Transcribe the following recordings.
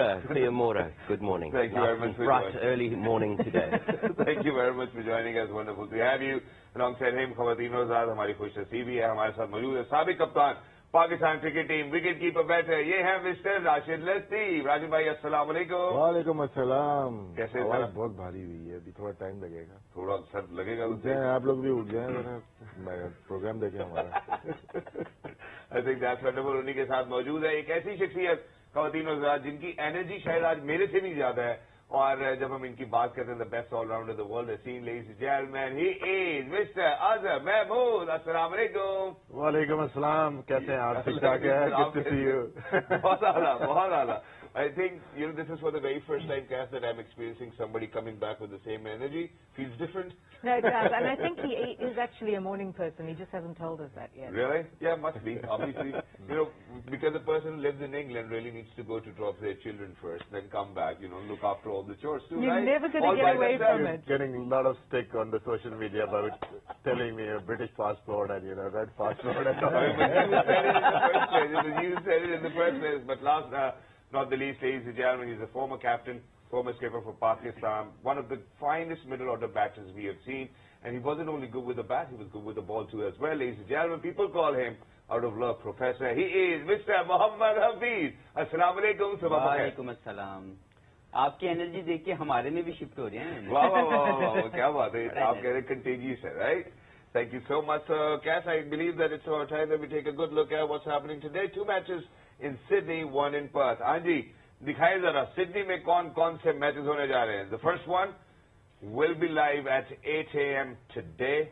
Theomora, good morning. Thank you very much for bright joining. early morning today. Thank you very much for joining us. Wonderful to have you. Alongside him, Khawateen Rozad, हमारी खुश नसीबी है, हमारे साथ मौजूद है साबिक कप्तान Pakistan cricket team wicket keeper बैठे ये हैं मिस्टर राशिद लतीफ। राशिद भाई अस्सलाम वालेकुम। वालेकुम अस्सलाम। कैसे आवाज बहुत भारी हुई है, अभी थोड़ा टाइम लगेगा। थोड़ा सर लगेगा। उठ जाए आप लोग भी, उठ जाए, प्रोग्राम देखें हमारा। I think that's wonderful. उन्हीं के साथ मौजूद है एक ऐसी शख्सियत ख़वातीन हज़रात जिनकी एनर्जी शायद आज मेरे से भी ज्यादा है, और जब हम इनकी बात करते हैं the best allrounder the world seen ladies and gentleman he is mister Azhar Mahmood. अस्सलाम वालेकुम। वालेकुम अस्सलाम। कैसे हैं आप? ठीक ठाक है? Good to see you. बहुत आला, बहुत आला। I think, this is for the very first time, Cass, that I'm experiencing somebody coming back with the same energy. Feels different. No, it does. And I think he is actually a morning person. He just hasn't told us that yet. Really? Yeah, must be. Obviously, because the person who lives in England really needs to go to drop their children first, then come back, look after all the chores too, You're right? never going to get away from it. Getting a lot of stick on the social media about telling me a British passport and, red passport and all. You said it in the first place, but last... not the least, ladies and gentlemen, he's a former captain, former skipper for Pakistan, one of the finest middle-order batters we have seen. And he wasn't only good with the bat, he was good with the ball too as well. Ladies and gentlemen, people call him, out of love, Professor. He is Mr. Mohammad Hafiz. Assalamu alaikum. वालेकुम अस्सलाम। आपकी energy देख के हमारे में भी shift हो रहे हैं। वाह वाह वाह वाह, क्या बात है। आप कह रहे contagious है, right? Thank you so much, Cass. I believe that it's our time that we take a good look at what's happening today. 2 matches in Sydney, 1 in Perth. हाँ जी, दिखाइए जरा सिडनी में कौन से मैचेस होने जा रहे हैं. The first one will be live at 8 a.m. today,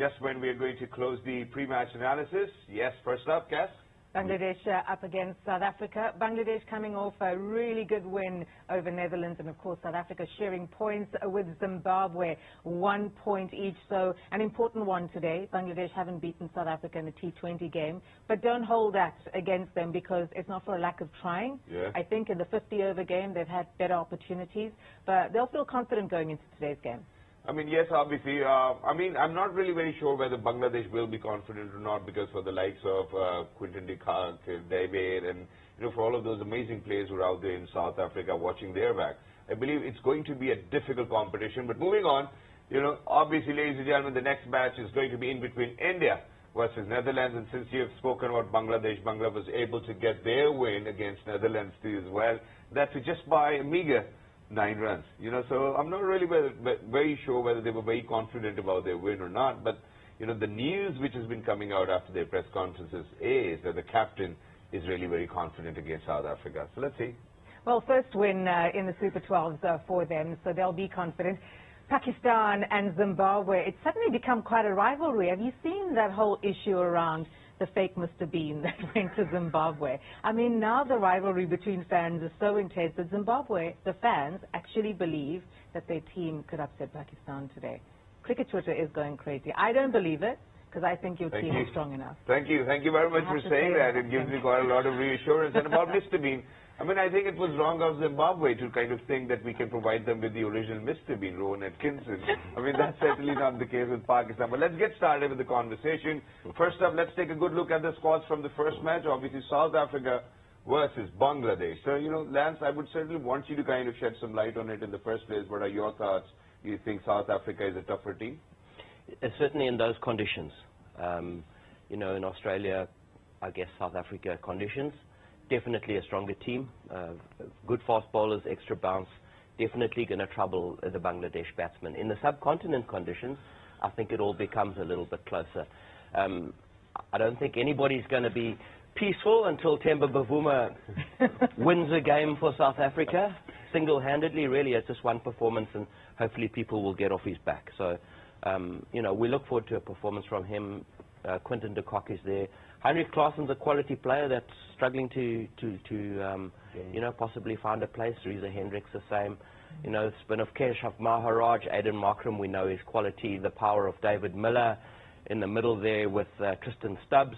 just when we are going to close the pre-match analysis. Yes, first up, Cass. Bangladesh up against South Africa. Bangladesh coming off a really good win over Netherlands, and of course South Africa sharing points with Zimbabwe, 1 point each. So an important one today. Bangladesh haven't beaten South Africa in a T20 game, but don't hold that against them because it's not for a lack of trying. Yeah. I think in the 50-over game they've had better opportunities, but they'll feel confident going into today's game. I mean, yes, obviously. I'm not really very sure whether Bangladesh will be confident or not, because for the likes of Quinton de Kock, David, and for all of those amazing players who are out there in South Africa watching their back, I believe it's going to be a difficult competition. But moving on, obviously, ladies and gentlemen, the next match is going to be in between India versus Netherlands. And since you've spoken about Bangladesh, Bangladesh was able to get their win against Netherlands too as well. That's just by a meager 9 runs, so I'm not really very sure whether they were very confident about their win or not. But, the news which has been coming out after their press conferences is that the captain is really very confident against South Africa. So let's see. Well, first win in the Super 12s for them, so they'll be confident. Pakistan and Zimbabwe, it's suddenly become quite a rivalry. Have you seen that whole issue around the fake Mr. Bean that went to Zimbabwe? I mean, now the rivalry between fans is so intense that Zimbabwe, the fans, actually believe that their team could upset Pakistan today. Cricket Twitter is going crazy. I don't believe it, because I think your team is strong enough. Thank you very much for saying that. It gives me quite a lot of reassurance. And about Mr. Bean, I mean, I think it was wrong of Zimbabwe to kind of think that we can provide them with the original Mr. Bean, Rowan Atkinson. I mean, that's certainly not the case with Pakistan. But let's get started with the conversation. First up, let's take a good look at the squads from the first match. Obviously, South Africa versus Bangladesh. So, Lance, I would certainly want you to kind of shed some light on it in the first place. What are your thoughts? Do you think South Africa is a tougher team? Certainly in those conditions. In Australia, I guess South Africa conditions. Definitely a stronger team, good fast bowlers, extra bounce, definitely going to trouble the Bangladesh batsmen. In the subcontinent conditions, I think it all becomes a little bit closer. I don't think anybody's going to be peaceful until Themba Bavuma wins a game for South Africa, single-handedly. Really, it's just one performance, and hopefully people will get off his back. So, we look forward to a performance from him. Quinton de Kock is there. Heinrich Klaassen's a quality player that's struggling to possibly find a place. Reza Hendricks the same. Spin of Keshav Maharaj, Aiden Markram, we know his quality, the power of David Miller in the middle there with Tristan Stubbs.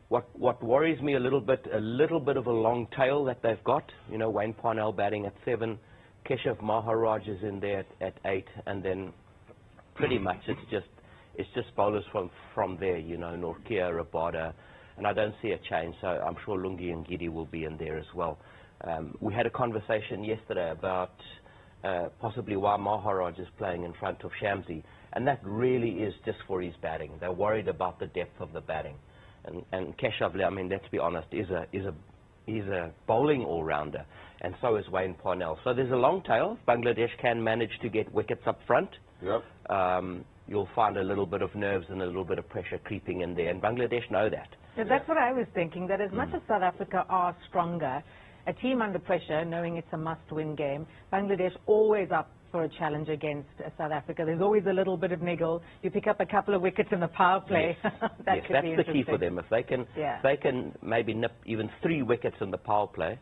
What worries me a little bit of a long tail that they've got. Wayne Parnell batting at 7, Keshav Maharaj is in there at 8, and then pretty much it's just bowlers from there, Nortje, Rabada, and I don't see a change, so I'm sure Lungi and Gidi will be in there as well. We had a conversation yesterday about possibly why Maharaj is playing in front of Shamsi, and that really is just for his batting. They're worried about the depth of the batting. And Keshav, I mean, let's be honest, is a bowling all-rounder, and so is Wayne Parnell. So there's a long tail. Bangladesh can manage to get wickets up front. Yep. You'll find a little bit of nerves and a little bit of pressure creeping in there, and Bangladesh know that. Yeah, that's what I was thinking, that as much as South Africa are stronger, a team under pressure, knowing it's a must-win game, Bangladesh always up for a challenge against South Africa. There's always a little bit of niggle. You pick up a couple of wickets in the power play. Yes. That yes, could that's be the key interesting. for them. If they can maybe nip even 3 wickets in the power play,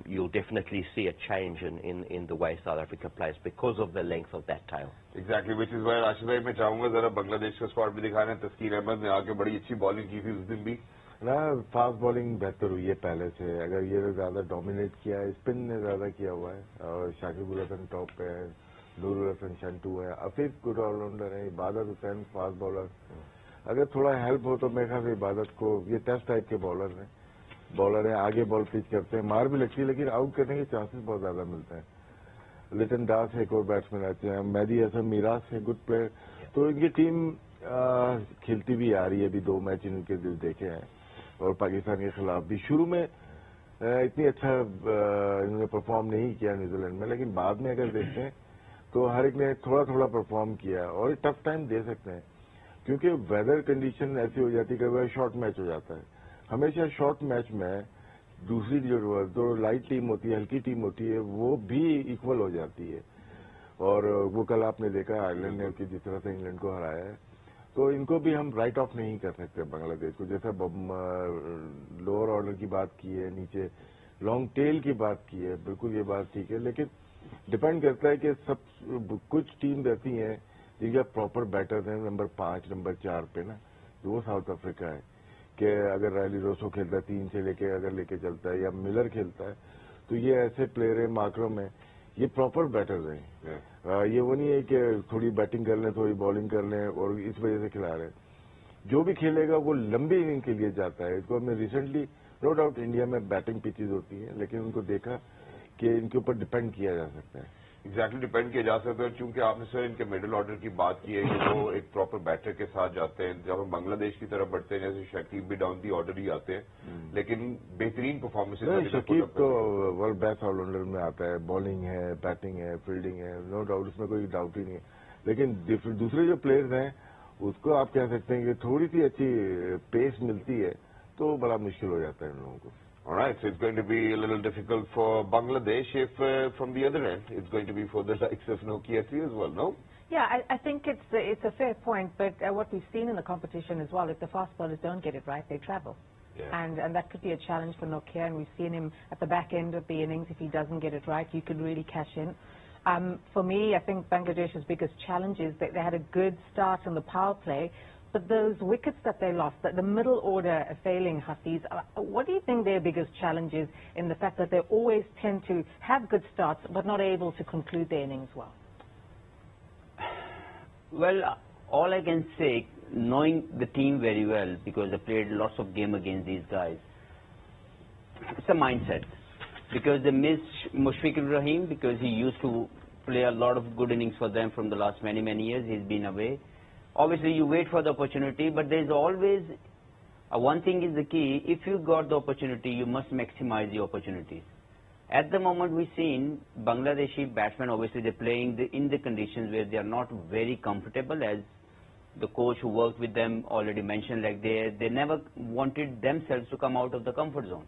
you'll definitely see a change in the way South Africa plays because of the length of that tail. Exactly, which is why Rashid bhai मैं चाहूँगा जरा बांग्लादेश का squad भी दिखाना. तस्कीर अहमद ने आके बड़ी अच्छी बॉलिंग की थी उस दिन भी. ना फास्ट बॉलिंग बेहतर हुई है पहले से. अगर ये ज्यादा डोमिनेट किया है, स्पिन ने ज्यादा किया हुआ है, और शाकिब उल हसन टॉप पे है, नूरुल हसन शंटू है, अफीफ गुड ऑलराउंडर है, इबादत हुसैन फास्ट बॉलर. अगर थोड़ा हेल्प हो तो मेरे ख्याल से इबादत को, ये टेस्ट टाइप के बॉलर है, आगे बॉल पिच करते हैं, मार भी लगती है, लेकिन आउट करने के चांसेस बहुत ज्यादा मिलते हैं. लिटन दास एक और बैट्समैन आते हैं, मेहदी हसन मिराज है गुड प्लेयर. तो इनकी टीम खेलती भी आ रही है. अभी 2 मैच इनके देखे हैं, और पाकिस्तान के खिलाफ भी शुरू में इतनी अच्छा इन्होंने परफॉर्म नहीं किया न्यूजीलैंड में, लेकिन बाद में अगर देखते हैं तो हर एक ने थोड़ा थोड़ा परफॉर्म किया, और टफ टाइम दे सकते हैं, क्योंकि वेदर कंडीशन ऐसी हो जाती है कि वह शॉर्ट मैच हो जाता है. हमेशा शॉर्ट मैच में दूसरी जो लाइट टीम होती है, हल्की टीम होती है, वो भी इक्वल हो जाती है. और वो कल आपने देखा आयरलैंड ने कि जिस तरह से इंग्लैंड को हराया है, तो इनको भी हम राइट ऑफ नहीं कर सकते बांग्लादेश को. जैसा लोअर ऑर्डर की बात की है, नीचे लॉन्ग टेल की बात की है, बिल्कुल ये बात ठीक है, लेकिन डिपेंड करता है कि सब कुछ टीम रहती हैं जिनका प्रॉपर बैटर है नंबर 5 नंबर 4 पे ना, वो साउथ अफ्रीका है, कि अगर रैली रोसो खेलता है 3 से लेके अगर लेके चलता है, या मिलर खेलता है, तो ये ऐसे प्लेयर है मार्करम है, ये प्रॉपर बैटर हैं. ये वो नहीं है कि थोड़ी बैटिंग कर लें थोड़ी बॉलिंग कर लें और इस वजह से खिला रहे हैं. जो भी खेलेगा वो लंबी इनिंग के लिए जाता है. इसको हमने रिसेंटली, नो डाउट इंडिया में बैटिंग पिचेज होती हैं, लेकिन उनको देखा कि इनके ऊपर डिपेंड किया जा सकता है. एग्जैक्टली डिपेंड किया जा सकता है. चूंकि आपने सर इनके मिडिल ऑर्डर की बात की है कि वो एक प्रॉपर बैटर के साथ जाते हैं. जब हम बांग्लादेश की तरफ बढ़ते हैं, जैसे शकीब भी डाउन दी ऑर्डर ही आते हैं, लेकिन बेहतरीन परफॉर्मेंस. शकीब तो वर्ल्ड बेस्ट ऑलराउंडर में आता है. बॉलिंग है, बैटिंग है, फील्डिंग है, नो डाउट, उसमें कोई डाउट ही नहीं है. लेकिन दूसरे जो प्लेयर्स हैं उसको आप कह सकते हैं कि थोड़ी सी अच्छी पेस मिलती है तो बड़ा मुश्किल हो जाता है इन लोगों को. All right, so it's going to be a little difficult for Bangladesh if from the other end it's going to be for the likes of Nokia 3 as well, no? Yeah, I think it's a fair point, but what we've seen in the competition as well, if the fast bowlers don't get it right, they travel. Yeah. And that could be a challenge for Nokia, and we've seen him at the back end of the innings. If he doesn't get it right, you could really cash in. For me, I think Bangladesh's biggest challenge is that they had a good start in the power play, but those wickets that they lost, the middle order are failing, Hafiz. What do you think their biggest challenge is in the fact that they always tend to have good starts but not able to conclude their innings well? Well, all I can say, knowing the team very well, because I played lots of games against these guys, it's a mindset. Because they missed Mushfiqur Rahim, because he used to play a lot of good innings for them from the last many, many years. He's been away. Obviously, you wait for the opportunity, but there's always one thing is the key. If you got the opportunity, you must maximize the opportunities. At the moment, we've seen Bangladeshi batsmen, obviously, they're playing in the conditions where they are not very comfortable, as the coach who worked with them already mentioned, like they never wanted themselves to come out of the comfort zone.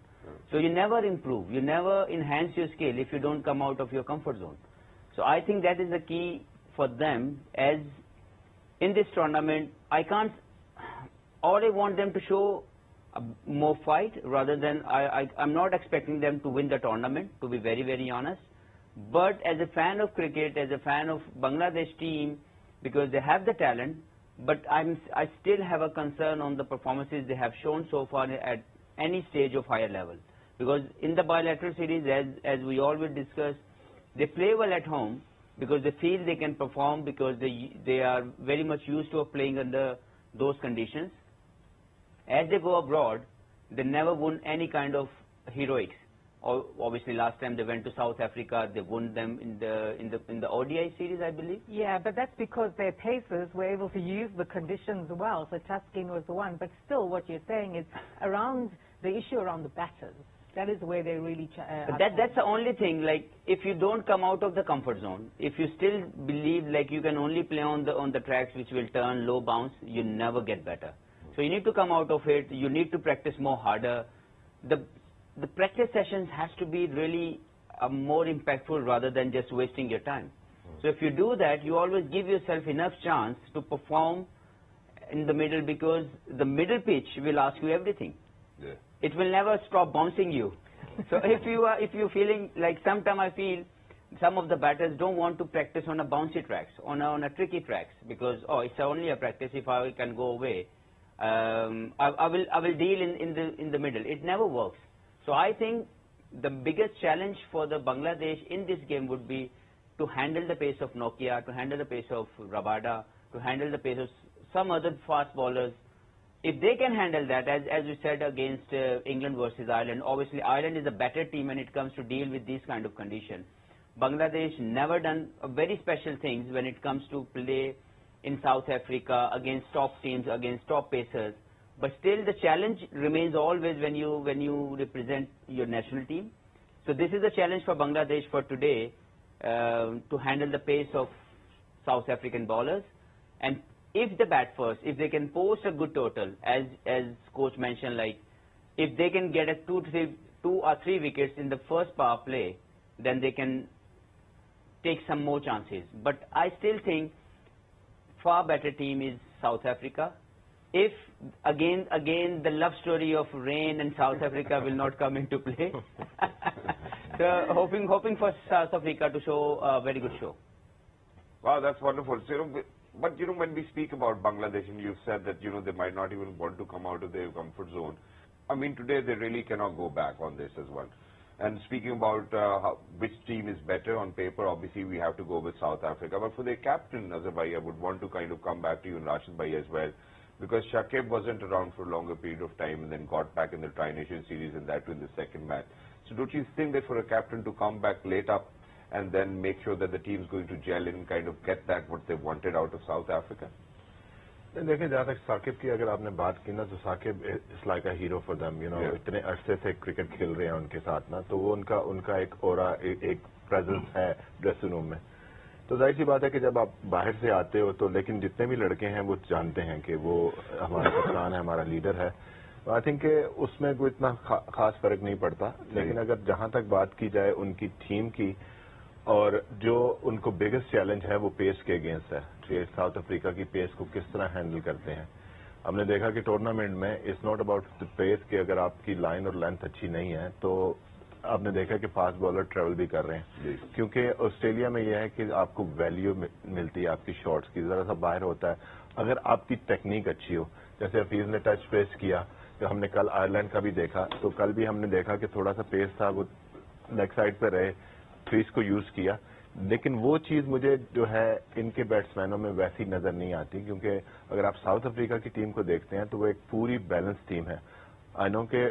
So you never improve, you never enhance your skill if you don't come out of your comfort zone. So I think that is the key for them, as in this tournament, all I want them to show more fight rather than, I'm not expecting them to win the tournament, to be very, very honest. But as a fan of cricket, as a fan of Bangladesh team, because they have the talent, but I still have a concern on the performances they have shown so far at any stage of higher level. Because in the bilateral series, as we always discuss, they play well at home because they feel they can perform, because they are very much used to playing under those conditions. As they go abroad, they never won any kind of heroics Obviously, last time they went to South Africa, they won them in the ODI series, I believe. Yeah, but that's because their pacers were able to use the conditions well. So Tuskin was the one. But still, what you're saying is around the issue around the batters. That is where they really. That's the only thing. Like, if you don't come out of the comfort zone, if you still believe like you can only play on the tracks which will turn low bounce, you never get better. So you need to come out of it. You need to practice more harder. The practice sessions has to be really more impactful rather than just wasting your time. So if you do that, you always give yourself enough chance to perform in the middle, because the middle pitch will ask you everything. Yeah. It will never stop bouncing you. So if you're feeling like, sometimes I feel some of the batters don't want to practice on a bouncy tracks, on a tricky tracks, because it's only a practice. If I can go away, I will deal in the middle. It never works. So I think the biggest challenge for the Bangladesh in this game would be to handle the pace of Nokia, to handle the pace of Rabada, to handle the pace of some other fast bowlers. If they can handle that, as we said against England versus Ireland, obviously Ireland is a better team when it comes to deal with these kind of conditions. Bangladesh never done very special things when it comes to play in South Africa against top teams, against top pacers. But still, the challenge remains always when you represent your national team. So this is a challenge for Bangladesh for today, to handle the pace of South African bowlers. And if they bat first, if they can post a good total, as coach mentioned, like if they can get a 2 or 3 wickets in the first power play, then they can take some more chances. But I still think far better team is South Africa. If again the love story of rain and South Africa will not come into play. So hoping for South Africa to show a very good show. Wow, that's wonderful. So, but when we speak about Bangladesh, and you've said that they might not even want to come out of their comfort zone. I mean, today they really cannot go back on this as well. And speaking about which team is better on paper, obviously we have to go with South Africa. But for their captain, Azhar Bhai, I would want to kind of come back to you and Rashid Bhai as well, because Shakib wasn't around for a longer period of time and then got back in the Tri-Nation Series, and that in the second match. So don't you think that for a captain to come back late up and then make sure that the team's going to gel in and kind of get that what they wanted out of South Africa? देखें, जहाँ तक साकिब की अगर आपने बात की ना, तो Saqib is like a hero for them, इतने अरसे से क्रिकेट खेल रहे हैं उनके साथ ना, तो वो उनका एक ऑरा, एक प्रेजेंस है ड्रेसिंग रूम में. तो जाहिर सी बात है कि जब आप बाहर से आते हो तो, लेकिन जितने भी लड़के हैं वो जानते हैं कि वो हमारा कप्तान है, हमारा लीडर है. आई थिंक उसमें कोई इतना खास फर्क नहीं पड़ता. लेकिन अगर जहां तक बात की जाए उनकी टीम की, और जो उनको बिगेस्ट चैलेंज है वो पेस के अगेंस्ट है, कि साउथ अफ्रीका की पेस को किस तरह हैंडल करते हैं. हमने देखा कि टूर्नामेंट में it's not about the pace, कि अगर आपकी लाइन और लेंथ अच्छी नहीं है तो आपने देखा कि फास्ट बॉलर ट्रेवल भी कर रहे हैं, क्योंकि ऑस्ट्रेलिया में यह है कि आपको वैल्यू मिलती है आपकी शॉट्स की, जरा सा बाहर होता है. अगर आपकी टेक्निक अच्छी हो, जैसे हफीज ने टच पेस किया, तो हमने कल आयरलैंड का भी देखा, तो कल भी हमने देखा कि थोड़ा सा पेस था, वो लेग साइड पे रहे, क्रीज को यूज किया. लेकिन वो चीज मुझे जो है इनके बैट्समैनों में वैसी नजर नहीं आती, क्योंकि अगर आप साउथ अफ्रीका की टीम को देखते हैं तो वो एक पूरी बैलेंस टीम है. आई नो के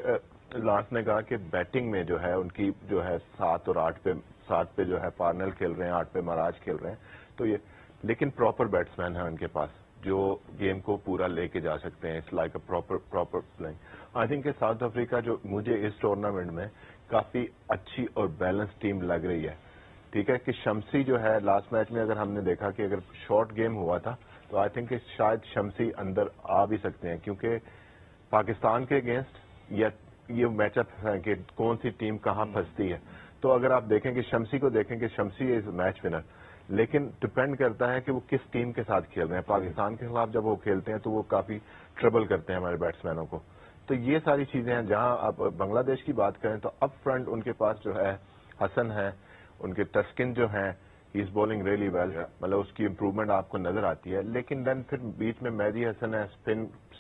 लास्ट ने कहा कि बैटिंग में जो है उनकी जो है 7 और 8 पे जो है पार्नल खेल रहे हैं, 8 पे महाराज खेल रहे हैं, तो ये, लेकिन प्रॉपर बैट्समैन है उनके पास जो गेम को पूरा लेके जा सकते हैं. It's like a proper playing. I think south Africa जो मुझे इस टूर्नामेंट में काफी अच्छी और बैलेंस टीम लग रही है. ठीक है कि शमसी जो है लास्ट मैच में, अगर हमने देखा कि अगर शॉर्ट गेम हुआ था तो आई थिंक शायद शमसी अंदर आ भी सकते हैं, क्योंकि पाकिस्तान के अगेंस्ट या ये मैचअप है कि कौन सी टीम कहां फंसती है. तो अगर आप देखें कि शमसी को देखें कि शमसी इज मैच विनर, लेकिन डिपेंड करता है कि वो किस टीम के साथ खेल रहे हैं. पाकिस्तान के खिलाफ जब वो खेलते हैं तो वो काफी ट्रबल करते हैं हमारे बैट्समैनों को. तो ये सारी चीजें हैं. जहां आप बांग्लादेश की बात करें तो अप फ्रंट उनके पास जो है हसन है, उनके टस्किन जो है, he is bowling really well, मतलब उसकी इंप्रूवमेंट आपको नजर आती है. लेकिन देन फिर बीच में मेहदी हसन है,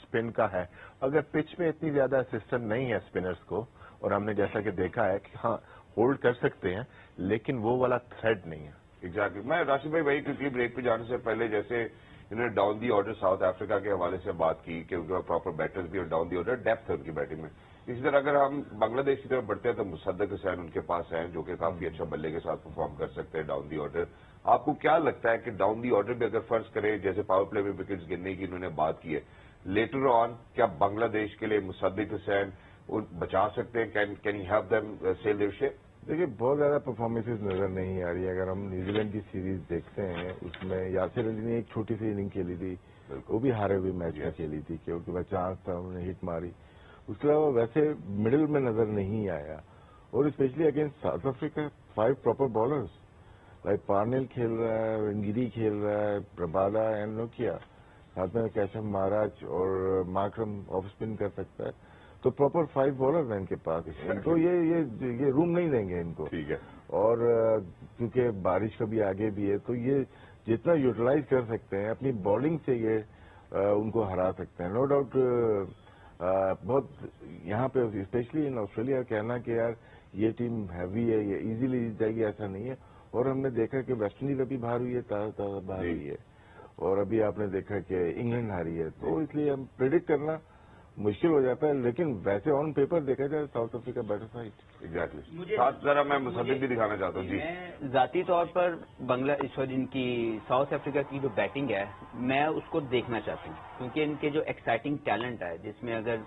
स्पिन का है. अगर पिच में इतनी ज्यादा असिस्टेंट नहीं है स्पिनर्स को, और हमने जैसा कि देखा है कि हाँ होल्ड कर सकते हैं, लेकिन वो वाला थ्रेड नहीं है. एग्जैक्टली. मैं राशिद भाई वही क्योंकि ब्रेक पे जाने से पहले जैसे इन्होंने down the order south Africa के हवाले से बात की कि उनके प्रॉपर बैटर्स भी और डाउन दी ऑर्डर डेप्थ है उनकी बैटिंग में. اسی طرح اگر ہم بنگلہ دیش کی طرف بڑھتے ہیں تو مصدق حسین ان کے پاس ہیں جو کہ کافی اچھا بلے کے ساتھ پرفارم کر سکتے ہیں ڈاؤن دی آرڈر. آپ کو کیا لگتا ہے کہ ڈاؤن دی آرڈر بھی اگر فرض کرے جیسے پاور پلے میں وکٹس گرنے کی انہوں نے بات کی ہے, لیٹر آن کیا بنگلہ دیش کے لیے مصدق حسین بچا سکتے ہیں؟ Can you help them sail their ship? دیکھیے بہت زیادہ پرفارمنسز نظر نہیں آ رہی ہے. اگر ہم نیوزی لینڈ کی سیریز دیکھتے ہیں اس میں یاسر علی نے ایک چھوٹی سی اننگ کھیلی تھی, وہ بھی ہارے ہوئے میچ میں کھیلی تھی کیونکہ وہ چانس تھا, انہوں نے ہٹ ماری. اس کے علاوہ ویسے مڈل میں نظر نہیں آیا. اور specially against South Africa 5 proper bowlers like Parnell کھیل رہا ہے, ونگیری کھیل رہا ہے, پربالا اینڈ نوکیا, ساتھ میں کیشم مہاراج اور ماکرم آف اسپن کر سکتا ہے. تو پراپر 5 بالرز ہیں ان کے پاس, تو یہ روم نہیں دیں گے ان کو. ٹھیک ہے. اور کیونکہ بارش کا بھی آگے بھی ہے تو یہ جتنا یوٹیلائز کر سکتے ہیں اپنی بالنگ سے یہ ان کو ہرا سکتے ہیں. نو ڈاؤٹ بہت یہاں پہ اسپیشلی ان آسٹریلیا کہنا کہ یار یہ ٹیم ہیوی ہے, یہ ایزیلی جیت جائے گی, ایسا نہیں ہے. اور ہم نے دیکھا کہ ویسٹ انڈیز ابھی باہر ہوئی ہے, تازہ باہر ہوئی ہے, اور ابھی آپ نے دیکھا کہ انگلینڈ ہاری ہے. تو اس لیے ہم پریڈکٹ کرنا مشکل ہو جاتا ہے, لیکن ویسے آن پیپر دیکھا جائے South Africa better side. Exactly. ذرا میں مصدق بھی دکھانا چاہتا ہوں. جی میں ذاتی طور پر ان کی ساؤتھ افریقہ کی جو بیٹنگ ہے میں اس کو دیکھنا چاہتا ہوں, کیونکہ ان کے جو ایکسائٹنگ ٹیلنٹ ہے جس میں اگر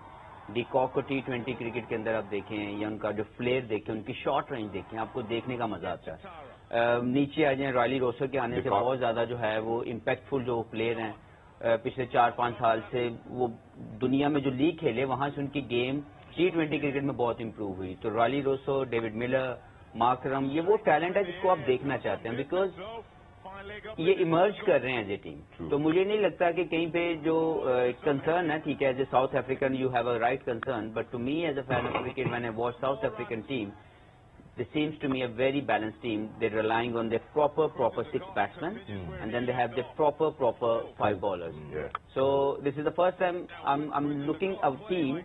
ڈی کاک کو T20 کرکٹ کے اندر آپ دیکھیں یا ان کا جو فلیئر دیکھیں, ان کی شارٹ رینج دیکھیں, آپ کو دیکھنے کا مزہ آتا ہے. نیچے آ جائیں, رائلی روسو کے آنے سے بہت زیادہ جو ہے وہ امپیکٹفل جو پلیئر ہیں پچھلے 4-5 سال سے, وہ دنیا میں جو لیگ کھیلے وہاں سے ان کی گیم T20 کرکٹ میں بہت امپروو ہوئی. تو Rilee Rousseau, David Miller, Markram, یہ وہ ٹیلنٹ ہے جس کو آپ دیکھنا چاہتے ہیں بیکاز یہ ایمرج کر رہے ہیں ایز اے ٹیم. تو مجھے نہیں لگتا کہ کہیں پہ جو کنسرن ہے, ٹھیک ہے as a South African you have a right concern, but to me as a fan of cricket when I watch South African team, this seems to me a very balanced team. They're relying on their proper 6 batsmen, and then they have their proper 5 bowlers. So this is the first time I'm looking at a team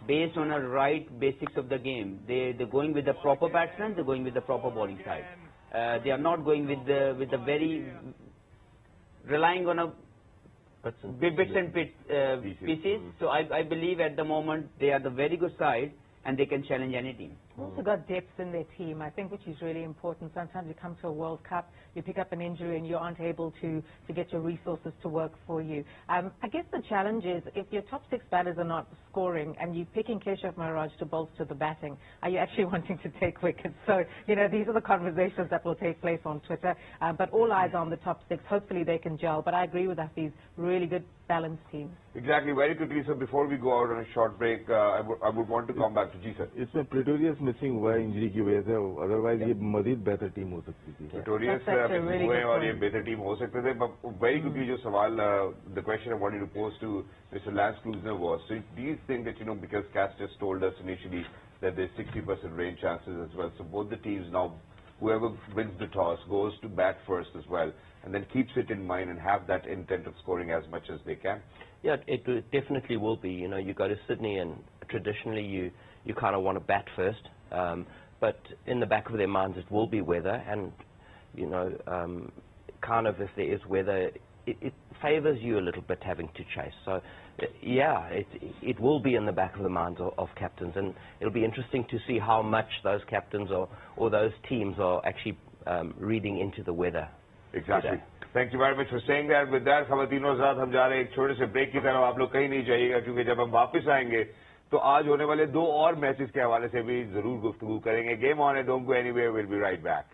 based on a right basics of the game. They're going with the proper batsmen. They're going with the proper bowling side. They are not going with the very relying on a bits and pieces. So I believe at the moment they are the very good side and they can challenge any team. Also got depth in their team, I think, which is really important. Sometimes you come to a World Cup, you pick up an injury and you aren't able to get your resources to work for you. I guess the challenge is if your top 6 batters are not scoring and you're picking Keshav Maharaj to bolster the batting, are you actually wanting to take wickets? So, these are the conversations that will take place on Twitter. But all eyes on the top 6. Hopefully they can gel. But I agree with Hafiz, really good balanced team. Exactly. Very quickly, sir, before we go out on a short break, I would want to come back to Ji, sir. اس میں پریٹوریس missing ہوا ہے injury کی وجہ سے, otherwise یہ مزید بہتر team ہو سکتی تھی. پریٹوریس ہوئے اور یہ بہتر ٹیم ہو سکتے تھے. ویری کوکلی جو سوال, the question I wanted to pose to Mr. Lance Klusener was, so do you think that, because Cass just told us initially that there's 60% rain chances as well, so both the teams now, whoever wins the toss goes to bat first as well, and then keeps it in mind and have that intent of scoring as much as they can? Yeah, it definitely will be. You go to Sydney and traditionally you kind of want to bat first, but in the back of their minds it will be weather, and kind of if there is weather, it favours you a little bit having to chase. So yeah, it will be in the back of the minds of captains, and it'll be interesting to see how much those captains or those teams are actually reading into the weather. Exactly. Thank you very much for saying that. With that, خواتین و حضرات, ہم جا رہے ہیں ایک چھوٹے سے بریک کی طرف. آپ لوگ کہیں نہیں جائیے گا, کیونکہ جب ہم واپس آئیں گے تو آج ہونے والے 2 اور میچز کے حوالے سے بھی ضرور گفتگو کریں گے. گیم آن ہے, don't go anywhere, we'll be right back.